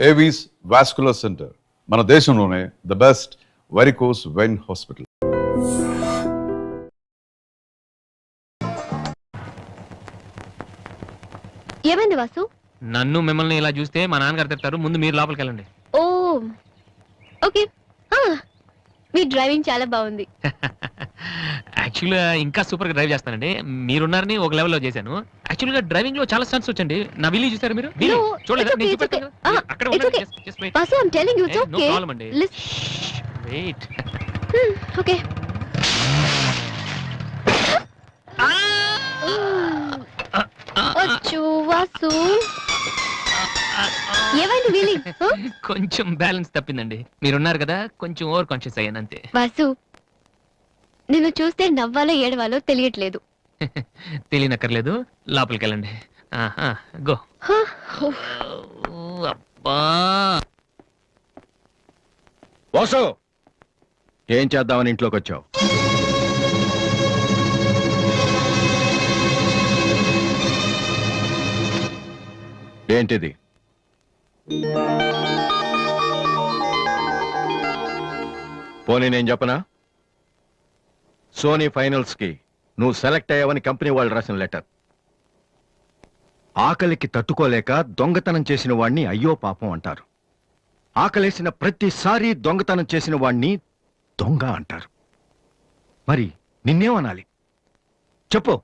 Avis vascular centre మన దేశంలోనే the best varicose vein hospital. ఏమైంది వాసు? నన్ను మిమ్మల్ని ఇలా చూస్తే మా నాన్నగారు తిడతారు. ముందు మీరు లోపలికి వెళ్ళండి. ఓ ఓకే. మీ డ్రైవింగ్ చాలా బాగుంది. యాక్చువల్గా ఇంకా సూపర్ గా డ్రైవ్ చేస్తానండి. మీరున్నారని ఒక లెవెల్లో చేశాను. యాక్చువల్గా డ్రైవింగ్ లో చాలా స్టన్స్ వచ్చండి. నా విల్లీ చూసారు మీరు? చూడలేదు, నేను చూపెడతాను కదా. అక్కడ ఉండండి. Just wait. Vasu, I'm telling you it's No okay. problem అండి. Wait. Okay. అచ్చో వాసు, ఏమైంది వీలి? కొంచెం బ్యాలెన్స్ తప్పిందండి. మీరున్నారు కదా, కొంచెం ఓవర్ కాన్షియస్ అయ్యాను అంతే. వాసు, నిన్ను చూస్తే నవ్వాలో ఏడవాలో తెలియట్లేదు. తెలియనక్కర్లేదు, లోపలికి వెళ్ళండి. గో. అబ్బా, వాసు, ఏం చేద్దామని ఇంట్లోకి వచ్చావు? ఏంటిది? పోనీ నేను చెప్పనా? సోనీ ఫైనల్స్ కి నువ్వు సెలెక్ట్ అయ్యావని కంపెనీ వాళ్ళు రాసిన లెటర్. ఆకలికి తట్టుకోలేక దొంగతనం చేసిన వాణ్ణి అయ్యో పాపం అంటారు. ఆకలేసిన ప్రతిసారి దొంగతనం చేసిన వాణ్ణి దొంగ అంటారు. మరి నిన్నేమనాలి? చెప్పు,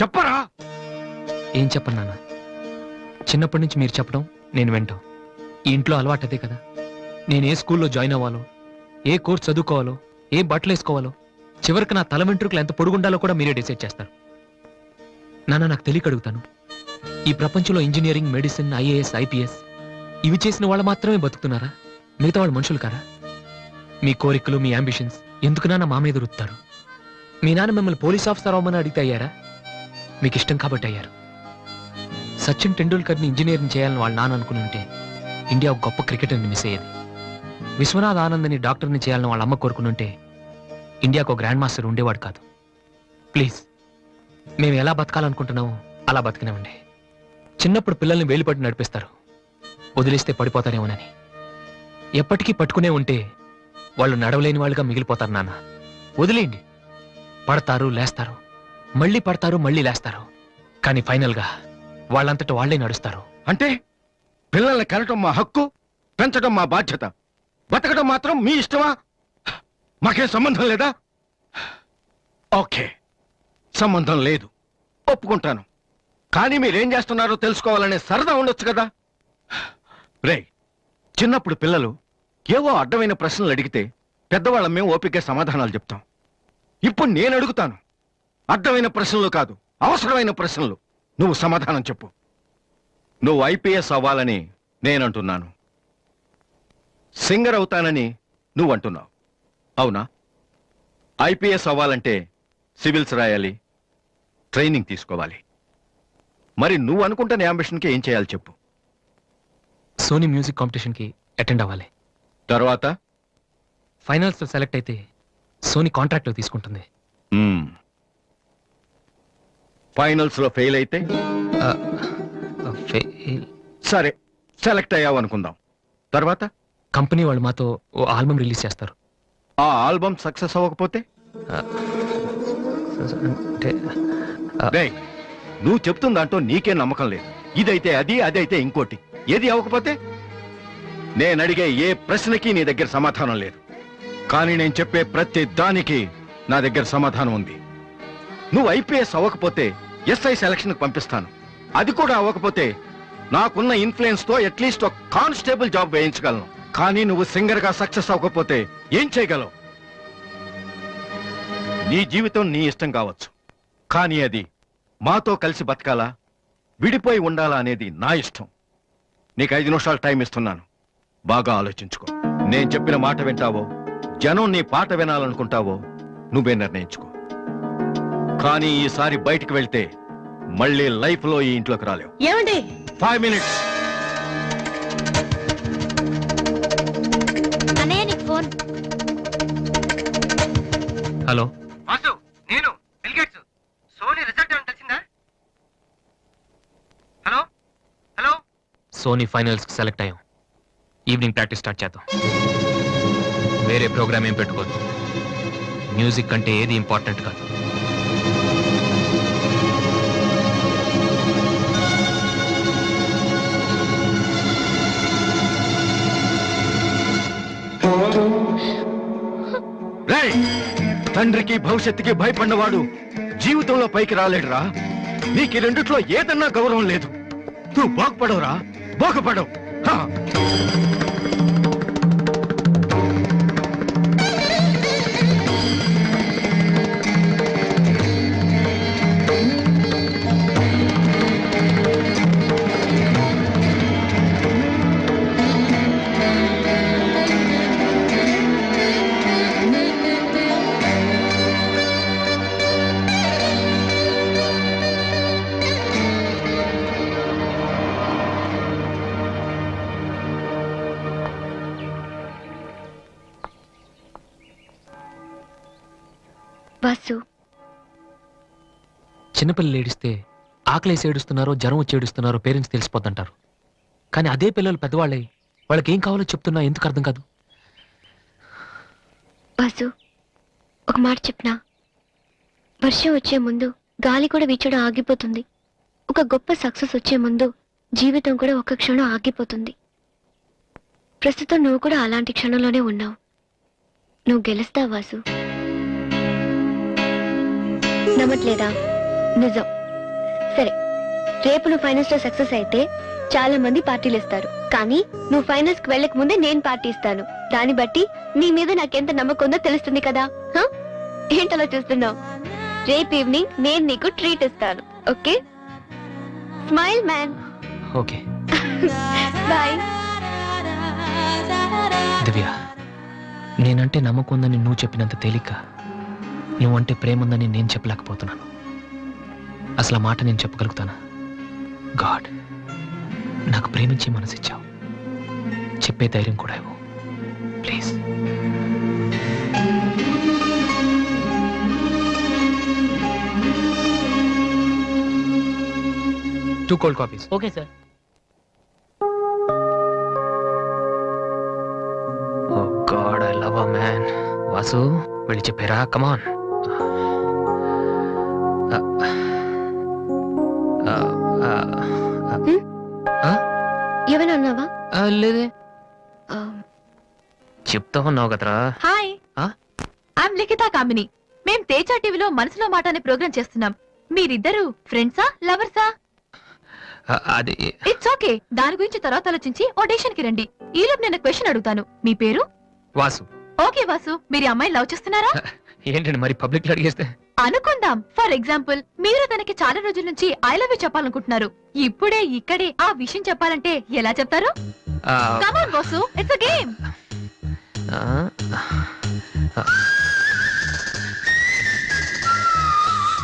చెప్పరా? ఏం చెప్పను నాన్న. చిన్నప్పటి నుంచి మీరు చెప్పడం నేను వింటాం. ఈ ఇంట్లో అలవాటు అదే కదా. నేను ఏ స్కూల్లో జాయిన్ అవ్వాలో, ఏ కోర్స్ చదువుకోవాలో, ఏ బట్టలు వేసుకోవాలో, చివరికి నా తల వెంట్రుకలు ఎంత పొడుగుండాలో కూడా మీరే డిసైడ్ చేస్తారు. నాన్న, నాకు తెలియక అడుగుతాను, ఈ ప్రపంచంలో ఇంజనీరింగ్, మెడిసిన్, ఐఏఎస్, ఐపీఎస్ ఇవి చేసిన వాళ్ళు మాత్రమే బతుకుతున్నారా? మిగతా వాళ్ళు మనుషులు కారా? మీ కోరికలు, మీ అంబిషన్స్ ఎందుకు నాన్న మా మీద రుత్తారు? మీ నాన్న మిమ్మల్ని పోలీస్ ఆఫీసర్ అవ్వమని అడిగితే అయ్యారా? మీకు ఇష్టం కాబట్టి అయ్యారు. సచిన్ టెండూల్కర్ని ఇంజనీరింగ్ చేయాలని వాళ్ళ నాన్న అనుకుని ఉంటే ఇండియా ఒక గొప్ప క్రికెటర్ని మిస్ అయ్యేది. విశ్వనాథ్ ఆనంద్ని డాక్టర్ని చేయాలని వాళ్ళ అమ్మ కోరుకుని ఉంటే ఇండియాకు ఒక గ్రాండ్ మాస్టర్ ఉండేవాడు కాదు. ప్లీజ్, మేము ఎలా బతకాలనుకుంటున్నామో అలా బతికినామండి. చిన్నప్పుడు పిల్లల్ని వేలుపట్టి నడిపిస్తారు, వదిలేస్తే పడిపోతారేమోనని. ఎప్పటికీ పట్టుకునే ఉంటే వాళ్ళు నడవలేని వాళ్ళుగా మిగిలిపోతారు. నాన్న, వదిలేయండి. పడతారు, లేస్తారు, మళ్ళీ పడతారు, మళ్ళీ లేస్తారు. కానీ ఫైనల్గా వాళ్ళంతట వాళ్లే నడుస్తారు. అంటే పిల్లల్ని కనటం మా హక్కు, పెంచడం మా బాధ్యత, బతకడం మాత్రం మీ ఇష్టమా? మాకేం సంబంధం లేదా? ఓకే, సంబంధం లేదు, ఒప్పుకుంటాను. కానీ మీరేం చేస్తున్నారో తెలుసుకోవాలనే సరదా ఉండొచ్చు కదా. రే, చిన్నప్పుడు పిల్లలు ఏవో అడ్డమైన ప్రశ్నలు అడిగితే పెద్దవాళ్ళం మేము ఓపిక సమాధానాలు చెప్తాం. ఇప్పుడు నేను అడుగుతాను, అడ్డమైన ప్రశ్నలు కాదు, అవసరమైన ప్రశ్నలు. నువ్వు సమాధానం చెప్పు. నువ్వు ఐపీఎస్ అవ్వాలని నేనంటున్నాను, సింగర్ అవుతానని నువ్వు అంటున్నావు. అవునా? ఐపీఎస్ అవ్వాలంటే సివిల్స్ రాయాలి, ట్రైనింగ్ తీసుకోవాలి. మరి నువ్వు అనుకుంటున్న అంబిషన్కి ఏం చేయాలి చెప్పు. సోనీ మ్యూజిక్ కాంపిటీషన్కి అటెండ్ అవ్వాలి. తర్వాత ఫైనల్స్ లో సెలెక్ట్ అయితే సోనీ కాంట్రాక్ట్ లో తీసుకుంటుంది. ఫైనల్స్ లో ఫెయిల్ అయితే? సరే, సెలెక్ట్ అయ్యావు అనుకుందాం. తర్వాత కంపెనీ వాళ్ళు మాతో ఓ ఆల్బమ్ రిలీజ్ చేస్తారు. ఆ ఆల్బమ్ సక్సెస్ అవ్వకపోతే? డేయ్, నువ్వు చెప్తున్న దాంట్లో నీకే నమ్మకం లేదు. ఇదైతే అది, అదైతే ఇంకోటి. ఏది అవ్వకపోతే? నేను అడిగే ఏ ప్రశ్నకి నీ దగ్గర సమాధానం లేదు. కానీ నేను చెప్పే ప్రతి దానికి నా దగ్గర సమాధానం ఉంది. నువ్వు ఐపీఎస్ అవ్వకపోతే ఎస్ఐ సెలక్షన్ పంపిస్తాను. అది కూడా అవ్వకపోతే నాకున్న ఇన్ఫ్లుయెన్స్ తో అట్లీస్ట్ ఒక కానిస్టేబుల్ జాబ్ వేయించగలను. కానీ నువ్వు సింగర్ గా సక్సెస్ అవ్వకపోతే ఏం చేయగలవు? నీ జీవితం నీ ఇష్టం కావచ్చు, కానీ అది మాతో కలిసి బతకాలా, విడిపోయి ఉండాలా అనేది నా ఇష్టం. నీకు 5 నిమిషాలు టైం ఇస్తున్నాను, బాగా ఆలోచించుకో. నేను చెప్పిన మాట వింటావో, జనం నీ పాట వినాలనుకుంటావో నువ్వే నిర్ణయించుకో. కానీ ఈసారి బయటికి వెళ్తే మళ్ళీ లైఫ్ లో ఈ ఇంట్లోకి రాలేవు. ఏమండి? 5 minutes. అన్నయ్య, నీకు ఫోన్. హలో వాసు, నేను బిల్ గేట్స్. సోనీ రిజల్ట్ ఏమైనా తెలిసిందా? హలో హలో సోనీ ఫైనల్స్ కి సెలెక్ట్ అయ్యాం. ఈవినింగ్ ప్రాక్టీస్ స్టార్ట్ చేద్దాం. వేరే ప్రోగ్రామ్ ఏం పెట్టుకోవద్దు. మ్యూజిక్ అంటే ఏది ఇంపార్టెంట్ కాదు. రేయ్, తండ్రికి భవిష్యత్తుకి భయపడినవాడు జీవితంలో పైకి రాలేడురా. నీకు ఈ రెండిట్లో ఏదన్నా గౌరవం లేదు. నువ్వు బాగుపడవురా, బాగుపడవు. హా. వాసు, చిన్నపిల్లలు ఏడిస్తే ఆకలేసి ఏడుస్తున్నారో జ్వరం వచ్చి ఏడుస్తున్నారో పేరెంట్స్ తెలిసిపోతుంటారు. కానీ అదే పిల్లలు పెద్దవాళ్ళే వాళ్ళకి ఏం కావాలో చెప్తున్నా ఎందుకు అర్థం కాదు? వాసు, ఒక మాట చెప్పనా? వర్షం వచ్చే ముందు గాలి కూడా వీచడం ఆగిపోతుంది. ఒక గొప్ప సక్సెస్ వచ్చే ముందు జీవితం కూడా ఒక్క క్షణం ఆగిపోతుంది. ప్రస్తుతం నువ్వు కూడా అలాంటి క్షణంలోనే ఉన్నావు. నువ్వు గెలుస్తావు వాసు. నమ్మట్లేదా? నిజం. సరే, రేపు నువ్వు ఫైనల్స్ లో సక్సెస్ అయితే చాలా మంది పార్టీలు ఇస్తారు. కానీ నువ్వు ఫైనల్స్ కి వెళ్ళక ముందే నేను పార్టీ ఇస్తాను. దాన్ని బట్టి నీ మీద నాకెంత నమ్మకం ఉందో తెలుస్తుంది కదా. ఏంటలా చూస్తున్నావు? రేపు ఈవినింగ్ నేను నీకు ట్రీట్ ఇస్తాను. Okay? Smile man. Okay boy. Divya, నేనంటే నమ్మకం ఉందని నువ్వు చెప్పినంత తేలిక నువ్వంటే ప్రేమ ఉందని నేను చెప్పలేకపోతున్నాను. అసలు ఆ మాట నేను చెప్పగలుగుతానా? గాడ్, నాకు ప్రేమించే మనసు ఇచ్చావు. చెప్పే ధైర్యం కూడా ఇవ్వు please. Two cold coffees. Okay sir. Oh god, I love a man. Vasu, వెళ్ళి చెప్పారా? కమాన్. ఏమైనా అన్నావా? లేదే, చెప్తా ఉన్నావు కదరా. హాయ్, ఆ? ఐఎమ్ లిఖిత కామిని. మేం తేజ టీవీలో మనసులో మాట అనే ప్రోగ్రామ్ చేస్తున్నాం. మీరిద్దరు ఫ్రెండ్సా, లవర్సా? అది ఇట్స్ ఓకే, దాని గురించి తర్వాత ఆలోచించి ఆడిషన్ కి రండి. ఈలోపు నేను క్వశ్చన్ అడుగుతాను. మీ పేరు? వాసు. ఓకే వాసు, మీరు అమ్మాయి లవ్ చేస్తున్నారా? ఏంటండి మరి పబ్లిక్ లో అడిగేస్తే? అనుకుందాం, ఫర్ ఎగ్జాంపుల్ మీరు తనకి చాలా రోజుల నుంచి ఐ లవ్ యూ చెప్పాలనుకుంటున్నారు. ఇప్పుడే ఇక్కడే ఆ విషయం చెప్పాలంటే ఎలా చెప్తారు? కమాన్ వాసు, ఇట్స్ అ గేమ్.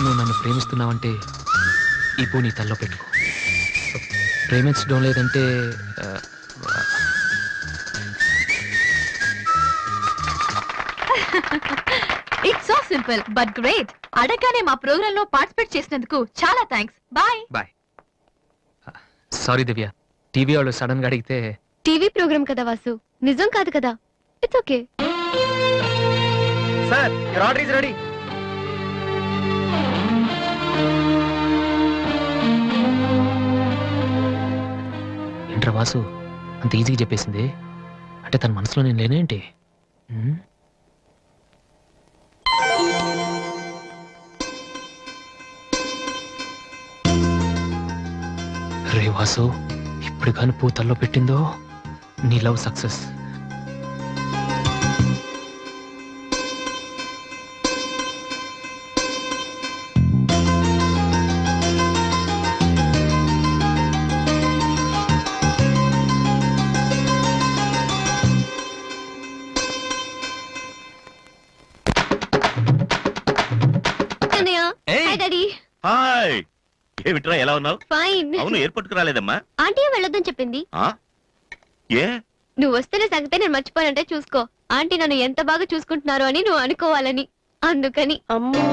నువ్వు నన్ను ప్రేమిస్తున్నావంటే ఈ పూ నీ తల్లో పెట్టుకో. ప్రేమించడం లేదంటే it's so simple but great. అడగగానే మా ప్రోగ్రామ్ లో పార్టిసిపేట్ చేసినందుకు చాలా థ్యాంక్స్. బాయ్. బాయ్. సారీ దివ్య, టీవీ వాళ్ళు సడన్ గా అడిగితే. టీవీ ప్రోగ్రామ్ కదా వాసు, నిజం కాదు కదా. It's okay. Sir, your order is ready. ఏంట్రా వాసు, అంత ఈజీగా చెప్పేసింది? అంటే తన మనసులో నేను లేనేంటి? రే వాసు, ఇప్పుడు కాని పూతల్లో పెట్టిందో నీ love success. Hi daddy. Hi, ఏమిట్రా ఎలా ఉన్నావు? ఫైన్. అవును, ఎయిర్పోర్ట్ కు రాలేదమ్మా? ఆంటీ వెళ్ళొద్దని చెప్పింది. ఆ? ఏ? నువ్వు వస్తున్న సంగతే నేను మర్చిపోయానంటే చూసుకో. ఆంటీ నన్ను ఎంత బాగా చూసుకుంటున్నారో అని నువ్వు అనుకోవాలని, అందుకని. అమ్మో,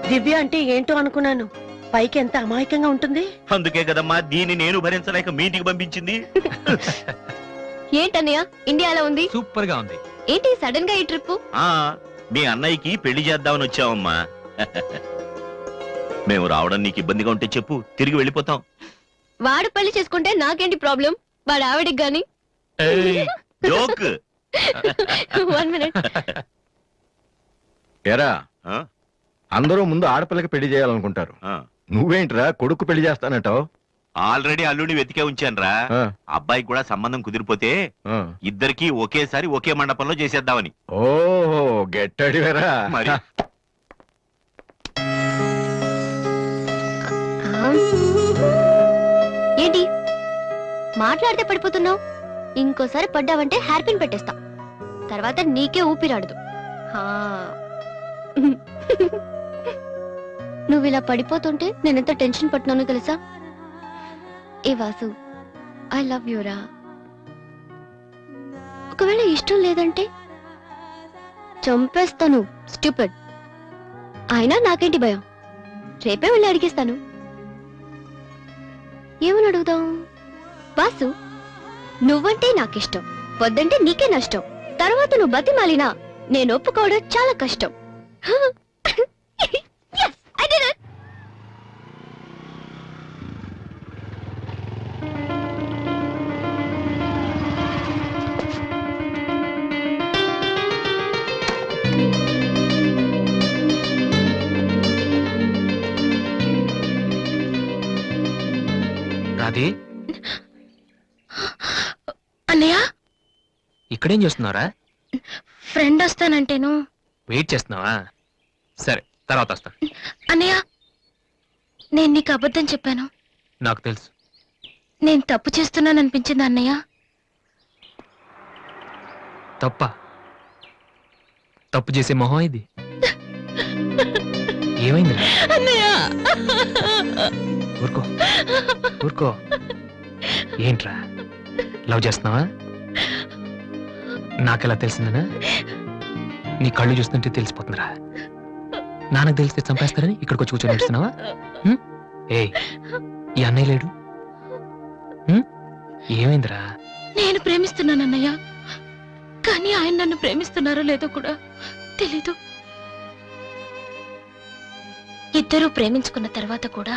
దివ్య అంటే ఏంటో అనుకున్నాను. పైకి ఎంత అమాయకంగా ఉంటుంది. అందుకే కదమ్మా దీన్ని నేను భరించలేక మీ ఇంటికి పంపించింది. ఏంటన్నయ్య ఇండియా ఎలా ఉంది? సూపర్ గా ఉంది. ఏంటి సడన్ గా ఈ ట్రిప్? ఆ మీ అన్నయ్యకి పెళ్లి చేద్దామని వచ్చావమ్మా. మేము రావడం నీకు ఇబ్బందిగా ఉంటే చెప్పు, తిరిగి వెళ్ళిపోతాం. వాడు పెళ్లి చేసుకుంటే నాకేంటి ప్రాబ్లం? వాడు ఆవిడికి గాని. జోక్. 1 minute. ఎరా ఆ, అందరూ ముందు ఆడపిల్లకి పెళ్లి చేయాలనుకుంటారు. ఆ. నువ్వేంట్రా కొడుకు పెళ్లి చేస్తానంటావు? ఆల్రెడీ అల్లుడిని వెతికే ఉంచానురా. అబ్బాయికి కూడా సంబంధం కుదిరిపోతే ఇద్దరికి ఒకేసారి ఒకే మండపంలో చేసేద్దామని. ఓహో గెట్టడివేరా. మరి ఏంటి మాట్లాడితే పడిపోతున్నావు? ఇంకోసారి పడ్డావంటే హెయిర్ పిన్ పెట్టేస్తా. తర్వాత నీకే ఊపిరాడదు. హా. నువ్వు ఇలా పడిపోతుంటే నేనెంత టెన్షన్ పడుతున్నానో తెలుసా? ఏ వాసు, ఐ లవ్ యూరా. ఒకవేళ ఇష్టం లేదంటే చంపేస్తాను. స్టూపిడ్. అయినా నాకేంటి భయం? రేపే వెళ్ళి అడిగేస్తాను. ఏమని అడుగుదాం? వాసు, నువ్వంటే నాకిష్టం, వద్దంటే నీకే నష్టం. తర్వాత నువ్వు బతిమాలినా నేను ఒప్పుకోవడం చాలా కష్టం. Yes, I did it. Radhe, అన్నయ్య, ఇక్కడేం చేస్తున్నారా? ఫ్రెండ్ వస్తానంటేను. వెయిట్ చేస్తున్నావా? సరే, తర్వాత వస్తా. అన్నయ్య, నేను నీకు అబద్ధం చెప్పాను. నాకు తెలుసు. నేను తప్పు చేస్తున్నాను అనిపించింది అన్నయ్య. తప్ప? తప్పు చేసే మొహం ఇది. ఏమైందిరా? అన్నయ్య, ఊరుకో ఊరుకో. ఏంట్రా, లవ్ చేస్తున్నావా? నాకెలా తెలిసిందనా? నీ కళ్ళు చూస్తుంటే తెలిసిపోతుందిరా. నాన్నకు తెలిస్తే చంపేస్తారని ఇక్కడికి వచ్చి కూర్చొని నడుస్తున్నావా? ఏ, ఈ అన్నయ్య లేడు? ఏమైందిరా? నేను ప్రేమిస్తున్నాను అన్నయ్య, కానీ ఆయన నన్ను ప్రేమిస్తున్నారో లేదో కూడా తెలీదు. ఇద్దరూ ప్రేమించుకున్న తర్వాత కూడా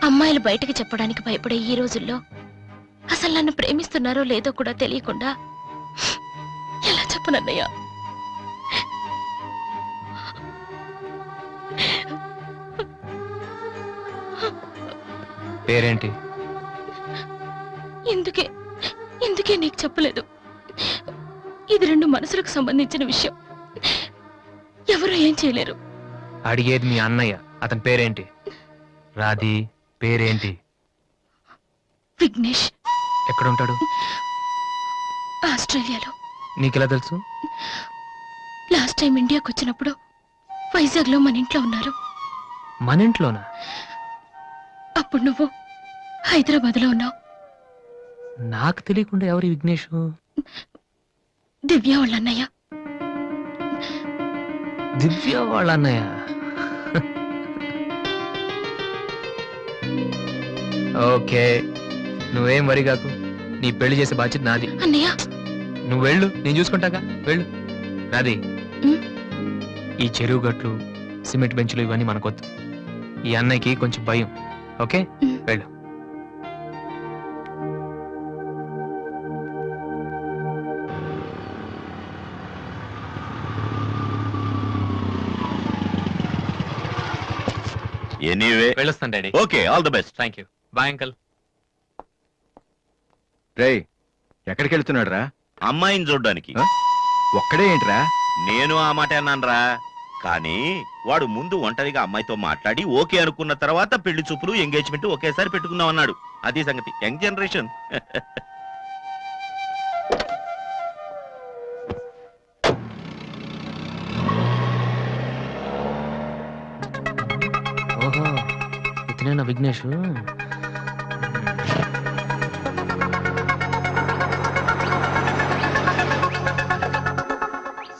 అమ్మాయిలు బయటకు చెప్పడానికి భయపడే ఈ రోజుల్లో అసలు నన్ను ప్రేమిస్తున్నారో లేదో కూడా తెలియకుండా ఎలా చెప్పనన్నయ్య? పేరేంటి? ఎందుకే నీకు చెప్పలేదు. ఇది రెండు మనసులకు సంబంధించిన విషయం. ఎవరు ఏం చేయలేరు. అడిగేది మీ అన్నయ్య. అతని పేరేంటి? రాధి పేరేంటి? విఘ్నేష్. ఎక్కడుంటాడు? ఆస్ట్రేలియాలో. నీకెలా తెలుసు? లాస్ట్ టైం ఇండియాకి వచ్చినప్పుడు వైజాగ్ లో మన ఇంట్లో ఉన్నారు. మన ఇంట్లోనా? అప్పుడు నువ్వు హైదరాబాద్ లో ఉన్నావు. నాకు తెలియకుండా ఎవరి విఘ్నేష్? దివ్య వాళ్ళ అన్నయ్య. దివ్య వాళ్ళ అన్నయ్య. ఓకే, నువ్వేం వరి కాకు. నీ పెళ్లి చేసే బాధ్యత నాది. అన్నయ్య, నువ్వు వెళ్ళు, నేను చూసుకుంటాగా. వెళ్ళు. రాది, ఈ చెరువు గట్లు, సిమెంట్ బెంచ్లు ఇవన్నీ మనకొద్దు. ఈ అన్నయ్యకి కొంచెం భయం. ఓకే, వెళ్ళు. ఎనీవే వెళ్ళొస్తాను daddy. Okay, all the best. Thank you. Bye uncle. రేయ్, ఎక్కడికి వెళ్తున్నాడు రా? అమ్మాయిని చూడ్డానికి. ఒక్కడే ఏంట్రా? నేను ఆ మాట అన్నానురా. కానీ వాడు ముందు ఒంటరిగా అమ్మాయితో మాట్లాడి ఓకే అనుకున్న తర్వాత పెళ్లి చూపులు, ఎంగేజ్మెంట్ ఒకేసారి పెట్టుకుందాం అన్నాడు. అది సంగతి. Young generation. ఓహో, ఇతనేనా విఘ్నేష్?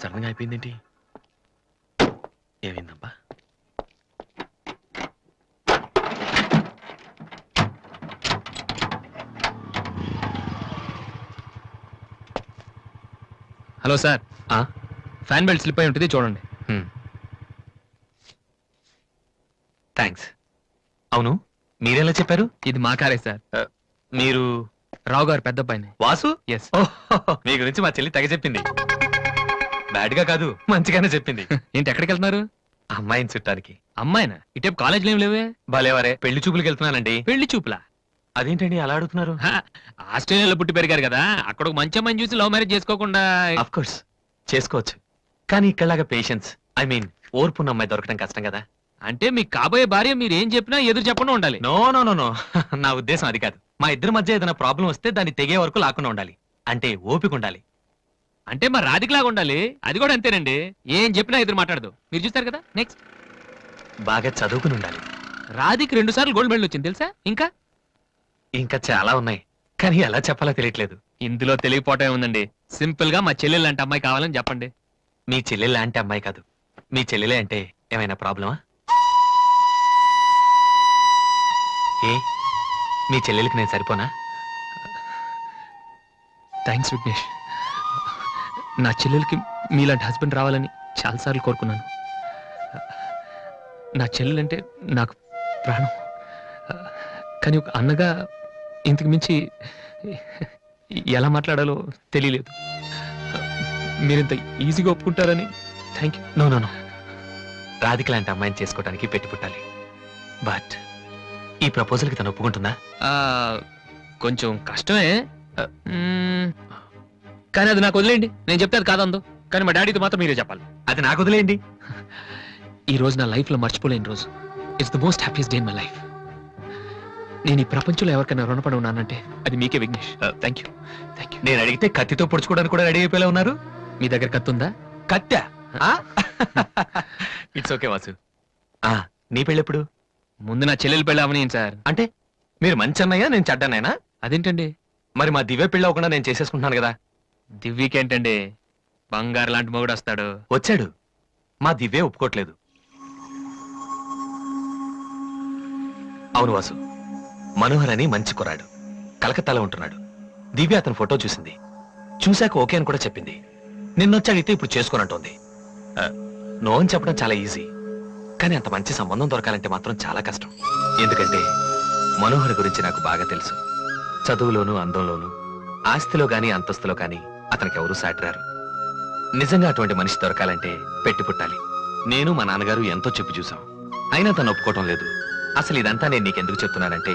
సడన్గా అయిపోయిందేంటి? ఏమైందబ్బా? Hello sir, fan belt slip అయి ఉంటుంది చూడండి. థ్యాంక్స్. అవును, మీరెలా చెప్పారు? ఇది మా కారే సార్. మీరు రావు గారు పెద్ద అబ్బాయిని. వాసు? ఎస్. మీ గురించి మా చెల్లి తెగ చెప్పింది. బ్యాడ్ గా కాదు, మంచిగానే చెప్పింది. ఏంటి ఎక్కడికి వెళ్తున్నారు? అమ్మాయిని చుట్టానికి. అమ్మాయినా? ఇటేపు కాలేజీలో ఏం లేవే. భలేవారే, పెళ్లి చూపులకు వెళ్తున్నానండి. పెళ్లి చూపులా? అదేంటండి అలా అడుగుతున్నారు? ఆస్ట్రేలియాలో పుట్టి పెరిగారు కదా, అక్కడ ఒక మంచి అమ్మాయిని చూసి లవ్ మ్యారేజ్ చేసుకోకుండా. అఫ్ కోర్స్ చేసుకోవచ్చు, కానీ ఇక్కడలాగా పేషెన్స్, ఐ మీన్ ఓర్పున్న అమ్మాయి దొరకడం కష్టం కదా. అంటే మీకు కాబోయే భార్య మీరు ఏం చెప్పినా ఎదురు చెప్పకుండా ఉండాలి. నో నో నో నో నా ఉద్దేశం అది కాదు. మా ఇద్దరి మధ్య ఏదైనా ప్రాబ్లం వస్తే దాన్ని తెగే వరకు లాకుండా ఉండాలి. అంటే ఓపిక ఉండాలి. అంటే మరి రాధికలాగా ఉండాలి. అది కూడా అంతేనండి, ఏం చెప్పినా ఎదురు మాట్లాడదు. మీరు చూస్తారు కదా. నెక్స్ట్, బాగా చదువుకుని ఉండాలి. రాధికి 2 సార్లు గోల్డ్ మెడల్ వచ్చింది తెలుసా? ఇంకా ఇంకా చాలా ఉన్నాయి, కానీ ఎలా చెప్పాలో తెలియట్లేదు. ఇందులో తెలియపోవటం ఉందండి. సింపుల్ గా మా చెల్లెలు లాంటి అమ్మాయి కావాలని చెప్పండి. మీ చెల్లెలు లాంటి అమ్మాయి కాదు, మీ చెల్లెలే అంటే ఏమైనా ప్రాబ్లమా? ఏ మీ చెల్లెలకి నేను సరిపోనా? థ్యాంక్స్ విఘ్నేష్. నా చెల్లెలకి మీలాంటి హస్బెండ్ రావాలని చాలాసార్లు కోరుకున్నాను. నా చెల్లెలంటే నాకు ప్రాణం. కానీ ఒక అన్నగా ఇంతకు మించి ఎలా మాట్లాడాలో తెలియలేదు. మీరింత ఈజీగా ఒప్పుకుంటారని thank you. No no no, Radhika లాంటి అమ్మాయిని చేసుకోవడానికి పెట్టి పుట్టాలి. బట్ ఈ ప్రపోజల్కి తను ఒప్పుకుంటుందా? కొంచెం కష్టమే, కానీ అది నాకు వదిలేయండి. నేను చెప్తే అది కాదందు, కానీ మా డాడీతో మాత్రం మీరే చెప్పాలి. అది నాకు వదిలేయండి. ఈ రోజు నా లైఫ్లో మర్చిపోలేని రోజు. It's the most happiest day in my life. నేను ఈ ప్రపంచంలో ఎవరికైనా రుణపడి ఉన్నానంటే అది మీకే Vignesh. Thank you. Thank you. నేను అడిగితే కత్తితో పొడుచుకోవడానికి కూడా రెడీ అయిపోయేలా ఉన్నారు. మీ దగ్గర కత్తుందా? కత్తా? It's okay Vasu. నీ పెళ్ళెప్పుడు? ముందు నా చెల్లెలు పెళ్ళి అవనీయండి సార్. అంటే మీరు మంచి అన్నయ్య, నేను చెడ్డన్నయ్యనా? అదేంటండి? మరి మా దివ్య పెళ్ళి అవ్వకుండా నేను చేసేసుకుంటున్నాను కదా. దివ్యకేంటండి, బంగారు లాంటి మొగుడు వస్తాడు. వచ్చాడు, మా దివ్య ఒప్పుకోట్లేదు. అవును వాసు, మనోహర్ అని మంచి కుర్రాడు, కలకత్తాలో ఉంటున్నాడు. దివ్య అతని ఫోటో చూసింది, చూశాక ఓకే అని కూడా చెప్పింది. నిన్నొచ్చి అడిగితే ఇప్పుడు చేసుకోనంటోంది. నో అని చెప్పడం చాలా ఈజీ, కానీ అంత మంచి సంబంధం దొరకాలంటే మాత్రం చాలా కష్టం. ఎందుకంటే మనోహర్ గురించి నాకు బాగా తెలుసు. చదువులోను, అందంలోను, ఆస్తిలో గాని అంతస్తులో గాని అతనికి ఎవరూ సాటిరారు. నిజంగా అటువంటి మనిషి దొరకాలంటే పెట్టి పుట్టాలి. నేను మా నాన్నగారు ఎంతో చెప్పి చూసాం, అయినా తను ఒప్పుకోవటం లేదు. అసలు ఇదంతా నేను నీకెందుకు చెప్తున్నానంటే,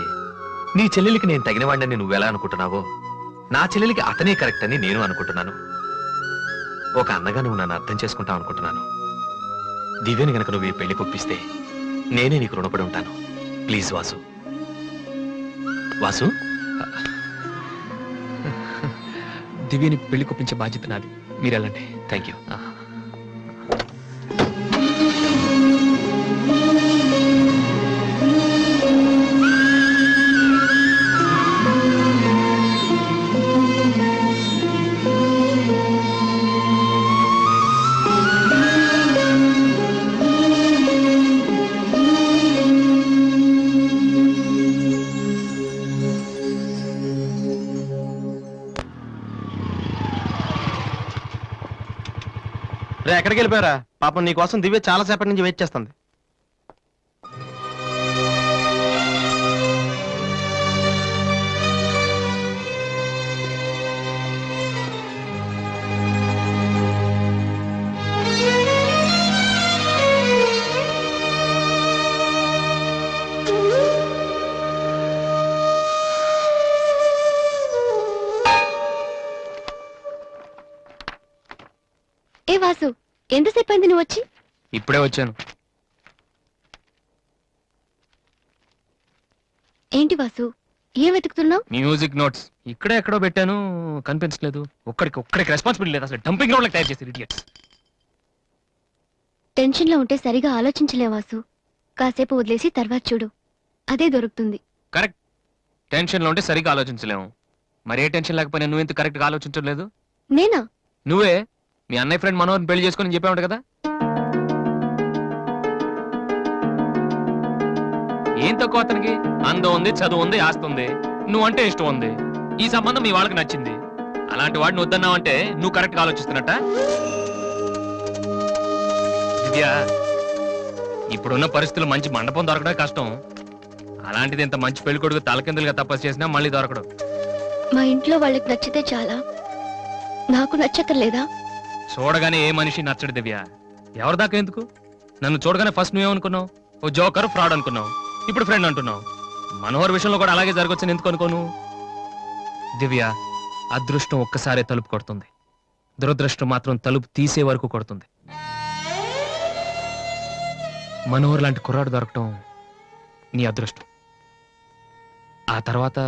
నీ చెల్లెలికి నేను తగినవాడిని నువ్వెలా అనుకుంటున్నావో, నా చెల్లెలికి అతనే కరెక్ట్ అని నేను అనుకుంటున్నాను. ఒక అన్నగా నువ్వు నన్ను అర్థం చేసుకుంటావు అనుకుంటున్నాను. దివ్యని గనక నువ్వు ఈ పెళ్లి కొప్పిస్తే నేనే నీకు రుణపడి ఉంటాను. ప్లీజ్ వాసు. వాసు, దివ్యని పెళ్లి కొప్పించే బాధ్యత నాది. మీరు వెళ్ళండి. Thank you. రే, ఎక్కడికి వెళ్ళిపోయారా? పాపం నీకోసం దివ్య చాలా సేపటి నుంచి వెయిట్ చేస్తుంది. ఏ వాసు, ఎంతసేపు అయింది నువ్వు వచ్చి? ఇప్పుడే వచ్చాను. ఏంటి వాసు, ఏం వెతుకుతున్నావు? మ్యూజిక్ నోట్స్ ఇక్కడే ఎక్కడో పెట్టాను, కనిపించలేదు. ఒక్కడికి రెస్పాన్సిబిలిటీ లేదు. అసలు డంపింగ్ గ్రౌండ్ తయారు చేసి ఇడియట్స్. టెన్షన్ లో ఉంటే సరిగా ఆలోచించలే వాసు. కాసేపు వదిలేసి తర్వాత చూడు, అదే దొరుకుతుంది. కరెక్ట్. టెన్షన్ లో ఉంటే సరిగా ఆలోచించలేము. మరి ఏ టెన్షన్ లేకపోయినా నువ్వు ఎంత కరెక్ట్ గా ఆలోచించలేదు? నేనా? నువ్వే మీ అన్నయ్య ఫ్రెండ్ మనోహర్ని పెళ్లి చేసుకొని చెప్పావు కదా. ఏం తక్కువ అతనికి? అందం ఉంది, చదువు ఉంది, ఆస్తి ఉంది, నువ్వంటే ఇష్టం ఉంది. ఈ సంబంధం మీ వాళ్ళకి నచ్చింది. అలాంటి వాడిని వద్దన్నావంటే నువ్వు కరెక్ట్గా ఆలోచిస్తున్నట్ట దివ్య, ఇప్పుడున్న పరిస్థితులు మంచి మండపం దొరకడమే కష్టం. అలాంటిది ఇంత మంచి పెళ్లి కొడుకు తలకిందులుగా తపస్సు చేసినా మళ్ళీ దొరకడు. మా ఇంట్లో వాళ్ళకి నచ్చితే చాలా, నాకు నచ్చక్కర్లేదా? చూడగానే ఏ మనిషి నచ్చడు దివ్య. ఎవరి దాకా ఎందుకు? నన్ను చూడగానే ఫస్ట్ నువ్వేమనుకున్నావు? ఓ జోకర్, ఫ్రాడ్ అనుకున్నావు. ఇప్పుడు ఫ్రెండ్ అంటున్నావు. మనోహర్ విషయంలో కూడా అలాగే జరగొచ్చని ఎందుకు అనుకోను? దివ్య, అదృష్టం ఒక్కసారే తలుపు కొడుతుంది, దురదృష్టం మాత్రం తలుపు తీసే వరకు కొడుతుంది. మనోహర్ లాంటి కుర్రాడు దొరకటం నీ అదృష్టం. ఆ తర్వాత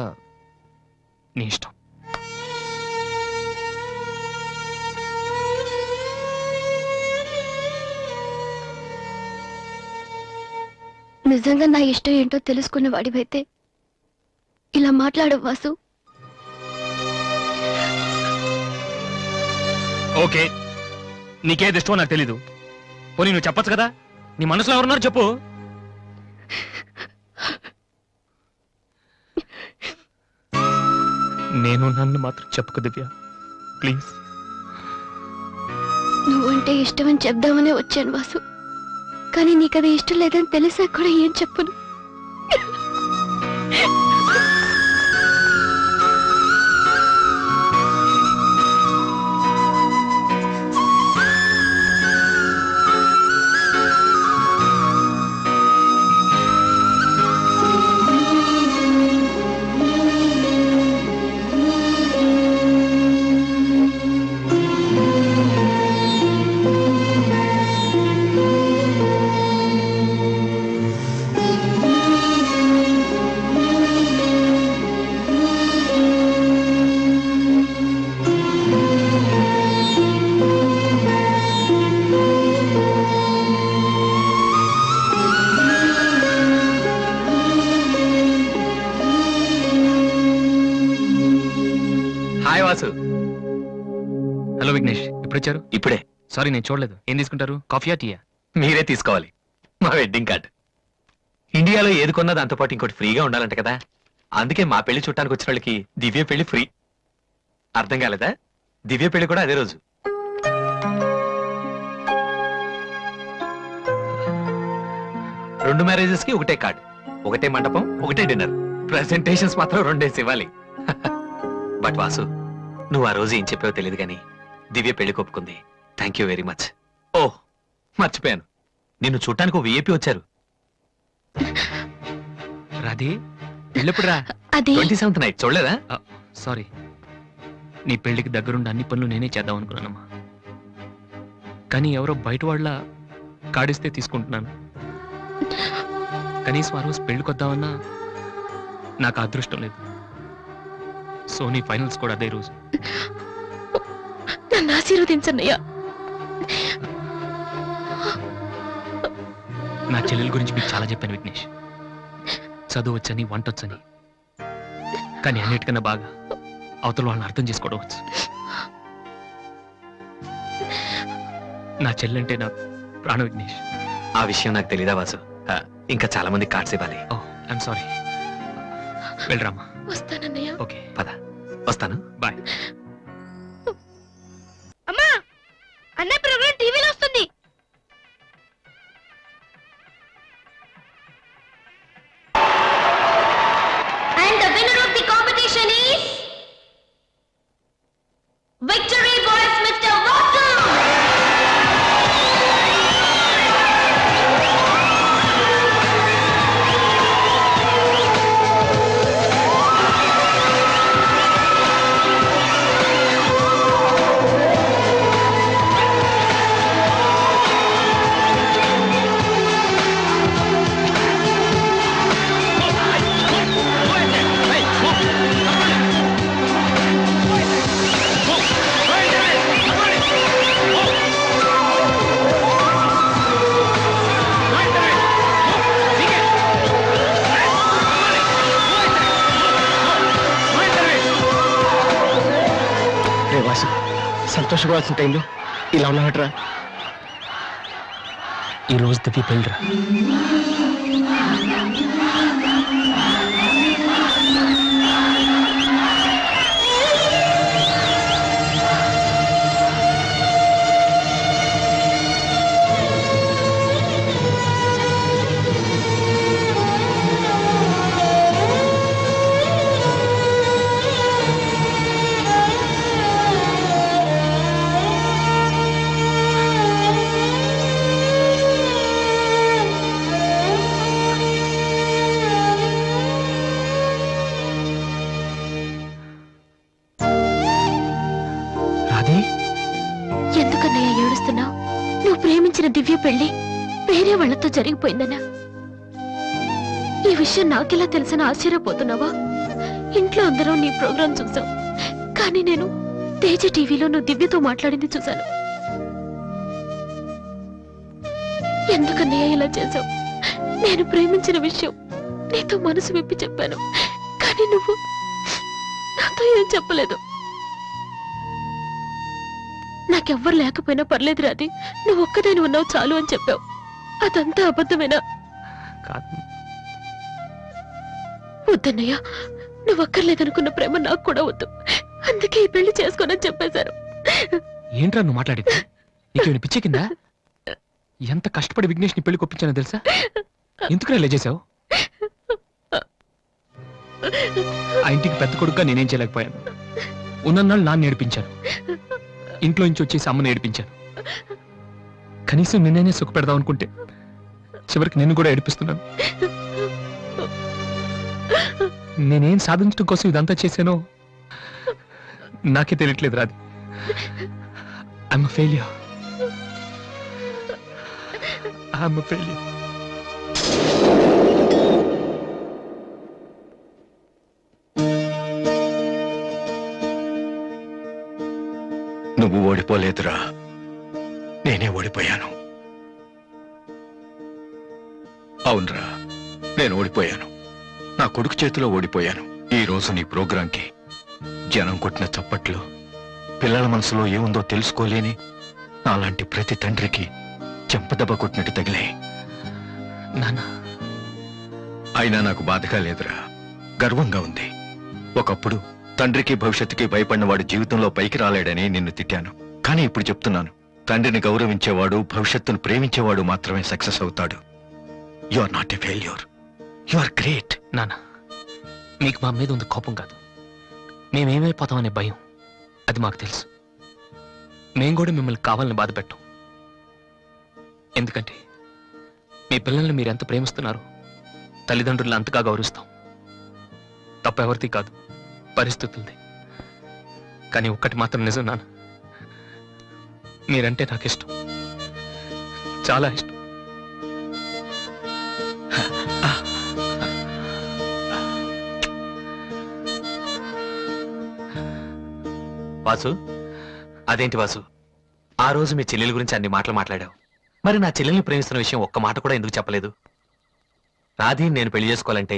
నీ ఇష్టం. నిజంగా నా ఇష్టం ఏంటో తెలుసుకున్న వాడివైతే ఇలా మాట్లాడవు వాసు. ఓకే, నీకేది ఇష్టమో నాకు తెలీదు. పోనీ నువ్వు చెప్పొచ్చు కదా, నీ మనసులో ఎవరున్నారు చెప్పు. నేను నన్ను మాత్రం చెప్పుకో దివ్య, ప్లీజ్. నువ్వంటే ఇష్టమని చెప్దామనే వచ్చాను వాసు, కానీ నీకది ఇష్టం లేదని తెలిసా కూడా ఏం చెప్పను. హాయ్ వాసు. హలో విఘ్నేష్, ఇప్పుడు వచ్చారు? ఇప్పుడే. సారీ, నేను చూడలేదు. ఏం తీసుకుంటారు, కాఫీయా టీయా? మీరే తీసుకోవాలి. మా వెడ్డింగ్ కార్డ్. ఇండియాలో ఏది కొన్నా దాంతో పాటు ఇంకోటి ఫ్రీగా ఉండాలంట కదా, అందుకే మా పెళ్లి చుట్టానికి వచ్చిన వాళ్ళకి దివ్య పెళ్లి ఫ్రీ. అర్థం కాలేదా? దివ్య పెళ్లి కూడా అదే రోజు. రెండు మ్యారేజెస్ కి ఒకటే కార్డు, ఒకటే మండపం, ఒకటే డిన్నర్. ప్రెసెంటేషన్స్ మాత్రం రెండేసి ఇవ్వాలి. బట్ వాసు, నువ్వు ఆ రోజు ఏం చెప్పావో తెలియదు కానీ దివ్య పెళ్లి ఒప్పుకుంది. Thank you very much. ఓ మర్చిపోయాను, నిన్ను చూడటానికి ఓ విఐపి వచ్చారు. రాధే, వెళ్ళప్పుడు రా. అది 27th నైట్ చూడలేదా? సారీ, నీ పెళ్లికి దగ్గరుండి అన్ని పనులు నేనే చేద్దాం అనుకున్నానమ్మా. కానీ ఎవరో బయట వాళ్ళ కాడిస్తే తీసుకుంటున్నాను. కనీసం ఆ రోజు పెళ్లికొద్దామన్నా నాకు అదృష్టం లేదు. సో నీ ఫైనల్స్ కూడా అదే రోజు. నన్ను ఆశీర్వదించన్నయ్యా. నా చెల్లెల గురించి మీకు చాలా చెప్పాను విఘ్నేష్. చదువు వచ్చని, వంట వచ్చని, కానీ అన్నిటికన్నా బాగా అవతల వాళ్ళని అర్థం చేసుకోవడం వచ్చు. నా చెల్లెంటే నా ప్రాణ విఘ్నేష్. ఆ విషయం నాకు తెలీదా వాసు? ఇంకా చాలా మంది కార్డ్స్ ఇవ్వాలి. ఓ ఐఎమ్ సారీ. వెళ్ళరామా. వస్తానన్నయ్య. ఓకే, పద, వస్తాను. బాయ్. అమ్మా, అన్నయ్య ప్రోగ్రామ్ టీవీలో వస్తుంది. And the winner of the competition is Victory Boys Mr. Vasu. Vasu, సంతోషపడాల్సిన టైంలో ఇలా ఉన్నాడరా. ఈ రోజు దివ్య పెళ్ళిరా. నువ్వు ప్రేమించిన దివ్య పెళ్లి వేరే వాళ్లతో జరిగిపోయిందనా? ఈ విషయం నాకెలా తెలిసిన ఆశ్చర్యపోతున్నావా? ఇంట్లో అందరం నీ ప్రోగ్రాం చూసాం, కానీ నేను తేజ టీవీలో నువ్వు దివ్యతో మాట్లాడింది చూశాను. ఎందుకన్నయ్య ఇలా చేశావు? నేను ప్రేమించిన విషయం నీతో మనసు విప్పి చెప్పాను, కానీ నువ్వు నాతో ఏం చెప్పలేదు. నాకెవ్వరు లేకపోయినా పర్లేదు రాది, నువ్వు ఒక్కదాని ఉన్నావు చాలు అని చెప్పావు. అదంతా అబద్ధమేనా? కాదు. వద్దన్నయ్య, నువ్వు అక్కర్లేదనుకున్న ప్రేమ నాకు కూడా వద్దు. అందుకే ఈ పెళ్లి చేసుకోనని చెప్పేశారు. ఏంట్రా నువ్వు మాట్లాడింది? నీకేమైనా పిచ్చి కిందా? ఎంత కష్టపడి విఘ్నేష్ ని పెళ్లి కొప్పించానో తెలుసా? ఎందుకు ఇలా చేసావు? ఆ ఇంటికి పెద్ద కొడుకుగా నేనేం చేయలేకపోయాను. ఉన్నన్నాళ్ళు నాన్న నేర్పించాను, ఇంట్లో నుంచి వచ్చేసి అమ్మని ఏడిపించాను. కనీసం నిన్నే సుఖ పెడదాం అనుకుంటే చివరికి నిన్ను కూడా ఏడిపిస్తున్నాను. నేనేం సాధించడం కోసం ఇదంతా చేశానో నాకే తెలియట్లేదు Radhi. I'm failure. I'm failure. నువ్వు ఓడిపోలేదురా, నేనే ఓడిపోయాను. అవునరా, నేను ఓడిపోయాను. నా కొడుకు చేతిలో ఓడిపోయాను. ఈ రోజు నీ ప్రోగ్రాంకి జనం కొట్టిన చప్పట్లు, పిల్లల మనసులో ఏముందో తెలుసుకోలేని నాలాంటి ప్రతి తండ్రికి చెంపదెబ్బ కొట్టినట్టు తగిలే. నాన్న, అయినా నాకు బాధగా లేదురా, గర్వంగా ఉంది. ఒకప్పుడు తండ్రికి భవిష్యత్తుకి భయపడిన వాడు జీవితంలో పైకి రాలేడని నిన్ను తిట్టాను. కానీ ఇప్పుడు చెప్తున్నాను, తండ్రిని గౌరవించేవాడు, భవిష్యత్తును ప్రేమించేవాడు మాత్రమే సక్సెస్ అవుతాడు. You are not a failure, you are great. నాన్న, మీకు మా మీద ఉంది కోపం కాదు, మేమేమైపోతామనే భయం. అది మాకు తెలుసు. మేం కూడా మిమ్మల్ని కావాలని బాధ పెట్టాం. ఎందుకంటే మీ పిల్లల్ని మీరు ఎంత ప్రేమిస్తున్నారు, తల్లిదండ్రులను అంతగా గౌరవిస్తాం. తప్ప ఎవరిది కాదు, పరిస్థితులది. కానీ ఒక్కటి మాత్రం నిజం నాన్న, మీరంటే నాకు ఇష్టం, చాలా ఇష్టం. వాసు, అదేంటి వాసు, ఆ రోజు మీ చెల్లెల గురించి అన్ని మాటలు మాట్లాడావు. మరి నా చెల్లెల్ని ప్రేమిస్తున్న విషయం ఒక్క మాట కూడా ఎందుకు చెప్పలేదు? రాధి నేను పెళ్లి చేసుకోవాలంటే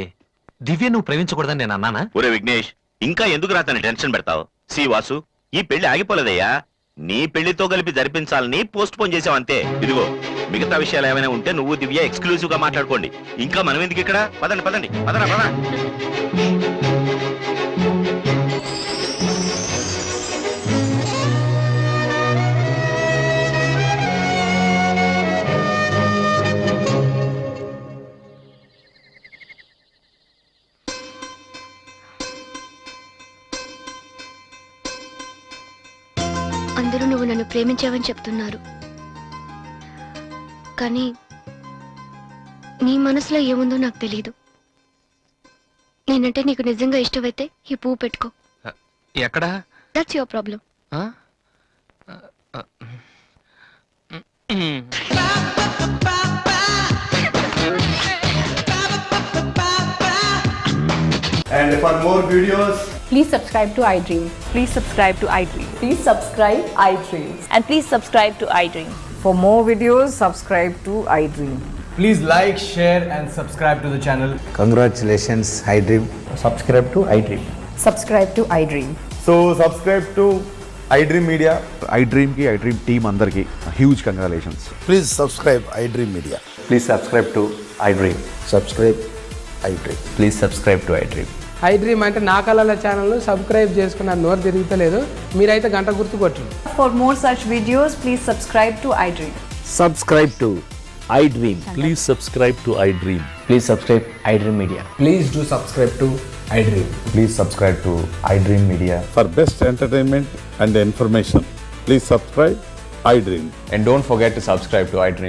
దివ్య నువ్వు ప్రేమించకూడదని నేను అన్నానా? ఒరే విఘ్నేష్, ఇంకా ఎందుకు రాతని టెన్షన్ పెడతావు? సి వాసు, ఈ పెళ్లి ఆగిపోలేదయ్యా. నీ పెళ్లితో కలిపి జరిపించాలని పోస్ట్ పోన్ చేసావంతే. ఇదిగో మిగతా విషయాలు ఏమైనా ఉంటే నువ్వు దివ్య ఎక్స్క్లూజివ్ గా మాట్లాడుకోండి. ఇంకా మనం ఎందుకు ఇక్కడ? పదండి పదండి, పదరా పద. అందరూ నువ్వు నన్ను ప్రేమించావని చెప్తున్నారు, కానీ నీ మనసులో ఏముందో నాకు తెలీదు. నేనంటే నీకు నిజంగా ఇష్టమైతే ఈ పువ్వు పెట్టుకో. ఎక్కడా? That's your problem. And for more videos, Please subscribe to iDream. Please subscribe to iDream. Please subscribe iDream. And please subscribe to iDream. For more videos, subscribe to iDream. please like, share and subscribe to the channel. Congratulations, iDream. Subscribe to iDream. Subscribe to iDream. So subscribe to iDream Media. iDream ki iDream team andarki huge congratulations. Please subscribe iDream Media. Please subscribe to iDream. Subscribe iDream. Please subscribe to iDream. iDream అంటే నా కళల channel subscribe చేసుకున్న నోరు తిరుగుతలేదు, మీరైతే గంట గుర్తు కొట్టండి. For more such videos, please subscribe to iDream. Subscribe to iDream. Please subscribe to iDream. Please subscribe iDream Media. Please do subscribe to iDream. Please subscribe to iDream Media. For best entertainment and information, please subscribe iDream. And don't forget to subscribe to iDream.